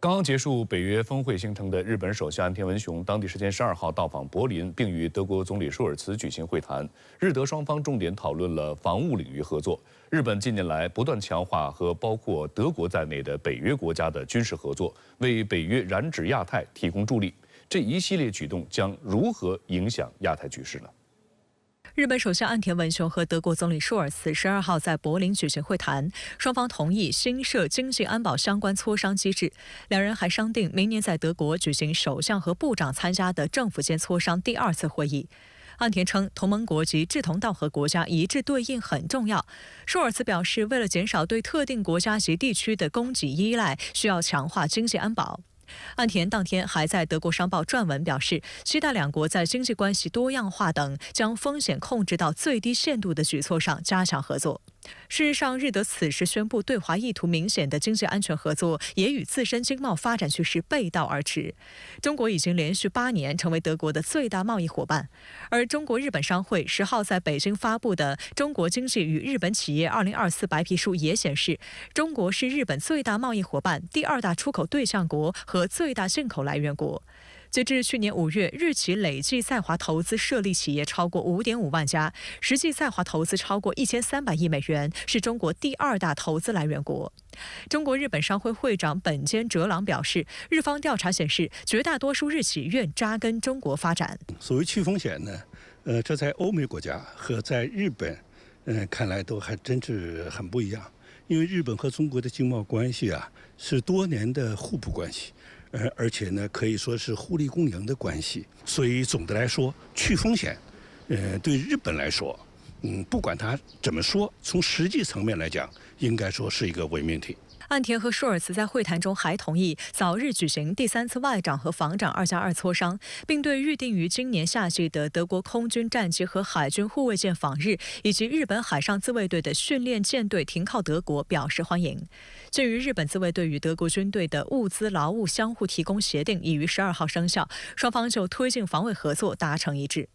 刚刚结束北约峰会行程的日本首相岸田文雄，当地时间12号到访柏林，并与德国总理舒尔茨举行会谈。日德双方重点讨论了防务领域合作。日本近年来不断强化和包括德国在内的北约国家的军事合作，为北约染指亚太提供助力。这一系列举动将如何影响亚太局势呢？ 日本首相岸田文雄和德国总理舒尔茨12号在柏林举行会谈，双方同意新设经济安保相关磋商机制。两人还商定明年在德国举行首相和部长参加的政府间磋商第2次会议。岸田称，同盟国及志同道合国家一致对应很重要。舒尔茨表示，为了减少对特定国家及地区的供给依赖，需要强化经济安保。 岸田当天还在德国商报撰文表示，期待两国在经济关系多样化等将风险控制到最低限度的举措上加强合作。事实上，日德此时宣布对华意图明显的经济安全合作，也与自身经贸发展趋势背道而驰。中国已经连续8年成为德国的最大贸易伙伴，而中国日本商会10号在北京发布的《中国经济与日本企业2024白皮书》也显示，中国是日本最大贸易伙伴、第2大出口对象国和最大进口来源国。 截至去年5月，日企累计在华投资设立企业超过5.5万家，实际在华投资超过1300亿美元，是中国第2大投资来源国。中国日本商会会长本间哲郎表示，日方调查显示，绝大多数日企愿扎根中国发展。所谓去风险呢，这在欧美国家和在日本，看来都还真是很不一样。因为日本和中国的经贸关系啊，是多年的互补关系。 而且呢，可以说是互利共赢的关系，所以总的来说，去风险，对日本来说，不管他怎么说，从实际层面来讲，应该说是一个伪命题。 岸田和舒尔茨在会谈中还同意早日举行第3次外长和防长2+2磋商，并对预定于今年夏季的德国空军战机和海军护卫舰访日，以及日本海上自卫队的训练舰队停靠德国表示欢迎。鉴于日本自卫队与德国军队的物资劳务相互提供协定已于12号生效，双方就推进防卫合作达成一致。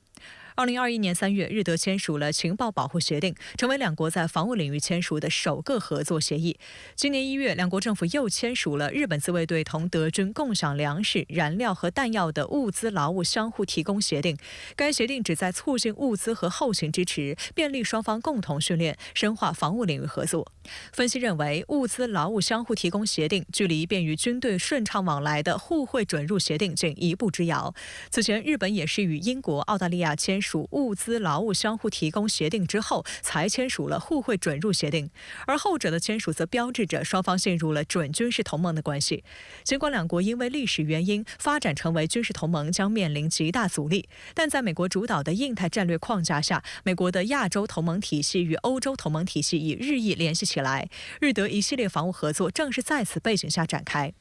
2021年3月，日德签署了情报保护协定，成为两国在防务领域签署的首个合作协议。今年1月，两国政府又签署了日本自卫队同德军共享粮食、燃料和弹药的物资劳务相互提供协定。该协定旨在促进物资和后勤支持，便利双方共同训练，深化防务领域合作。分析认为，物资劳务相互提供协定距离便于军队顺畅往来的互惠准入协定仅一步之遥。此前，日本也是与英国、澳大利亚签署物资劳务相互提供协定之后，才签署了互惠准入协定，而后者的签署则标志着双方进入了准军事同盟的关系。尽管两国因为历史原因发展成为军事同盟将面临极大阻力，但在美国主导的印太战略框架下，美国的亚洲同盟体系与欧洲同盟体系已日益联系起来，日德一系列防务合作正是在此背景下展开。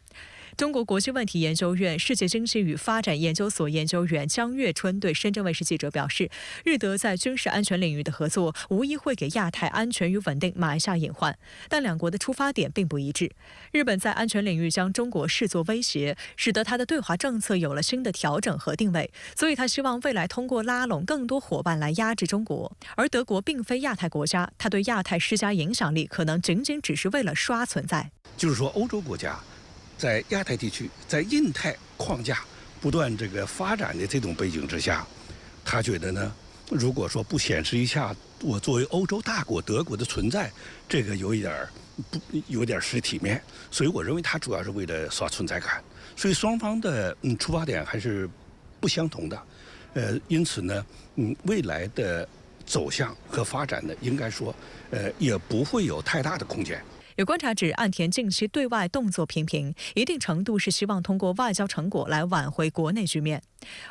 中国国际问题研究院世界经济与发展研究所研究员姜月春对深圳卫视记者表示，日德在军事安全领域的合作无疑会给亚太安全与稳定埋下隐患，但两国的出发点并不一致。日本在安全领域将中国视作威胁，使得他的对华政策有了新的调整和定位，所以他希望未来通过拉拢更多伙伴来压制中国。而德国并非亚太国家，他对亚太施加影响力可能仅仅只是为了刷存在。就是说，欧洲国家 在亚太地区，在印太框架不断发展的这种背景之下，他觉得呢，如果说不显示一下我作为欧洲大国德国的存在，这个有点失体面，所以我认为他主要是为了刷存在感。所以双方的出发点还是不相同的，因此呢，未来的走向和发展呢，应该说也不会有太大的空间。 有观察指，岸田近期对外动作频频，一定程度是希望通过外交成果来挽回国内局面。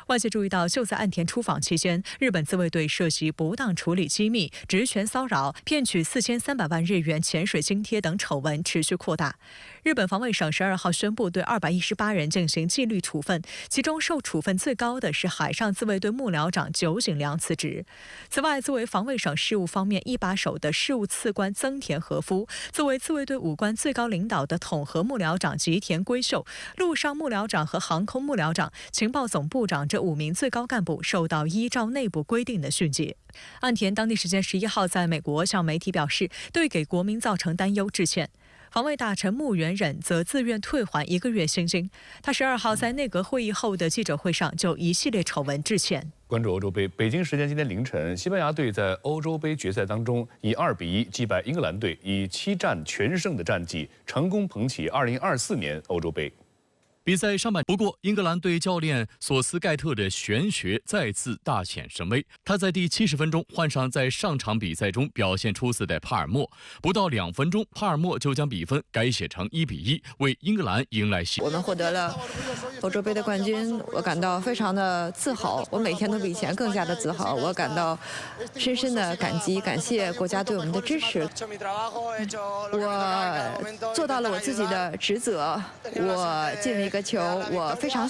外界注意到，就在岸田出访期间，日本自卫队涉及不当处理机密、职权骚扰、骗取4300万日元潜水津贴等丑闻持续扩大。日本防卫省12号宣布对218人进行纪律处分，其中受处分最高的是海上自卫队幕僚长酒井良辞职。此外，作为防卫省事务方面一把手的事务次官增田和夫，作为自卫队武官最高领导的统合幕僚长吉田圭秀、陆上幕僚长和航空幕僚长、情报总部长这5名最高干部受到依照内部规定的训诫。岸田当地时间11号在美国向媒体表示，对给国民造成担忧致歉。防卫大臣穆元忍则自愿退还1个月薪金。他12号在内阁会议后的记者会上就一系列丑闻致歉。关注欧洲杯，北京时间今天凌晨，西班牙队在欧洲杯决赛当中以2比1击败英格兰队，以7战全胜的战绩成功捧起2024年欧洲杯。比赛上半，不过英格兰队教练索斯盖特的玄学再次大显神威。他在第70分钟换上在上场比赛中表现出色的帕尔默，不到2分钟，帕尔默就将比分改写成1比1，为英格兰迎来希望。我们获得了欧洲杯的冠军，我感到非常的自豪。我每天都比以前更加的自豪，我感到深深的感激，感谢国家对我们的支持。我做到了我自己的职责，我进了一个球，我非常。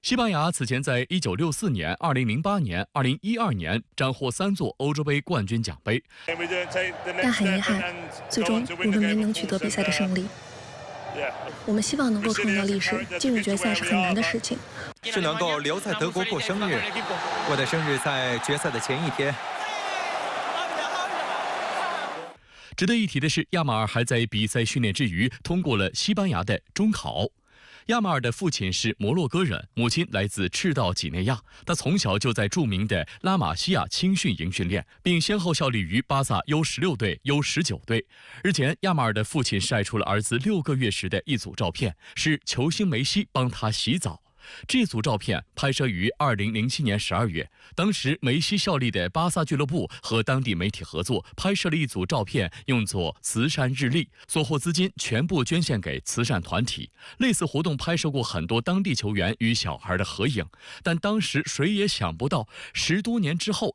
西班牙此前在1964年、2008年、2012年斩获3座欧洲杯冠军奖杯，但很遗憾，最终我们没能取得比赛的胜利。我们希望能够创造历史，进入决赛是很难的事情。是能够留在德国过生日。我的生日在决赛的前一天。值得一提的是，亚马尔还在比赛训练之余通过了西班牙的中考。亚马尔的父亲是摩洛哥人，母亲来自赤道几内亚。他从小就在著名的拉玛西亚青训营训练，并先后效力于巴萨 U16 队、U19 队。日前，亚马尔的父亲晒出了儿子6个月时的一组照片，是球星梅西帮他洗澡。这组照片拍摄于2007年12月，当时梅西效力的巴萨俱乐部和当地媒体合作拍摄了一组照片，用作慈善日历，所获资金全部捐献给慈善团体。类似活动拍摄过很多当地球员与小孩的合影，但当时谁也想不到，10多年之后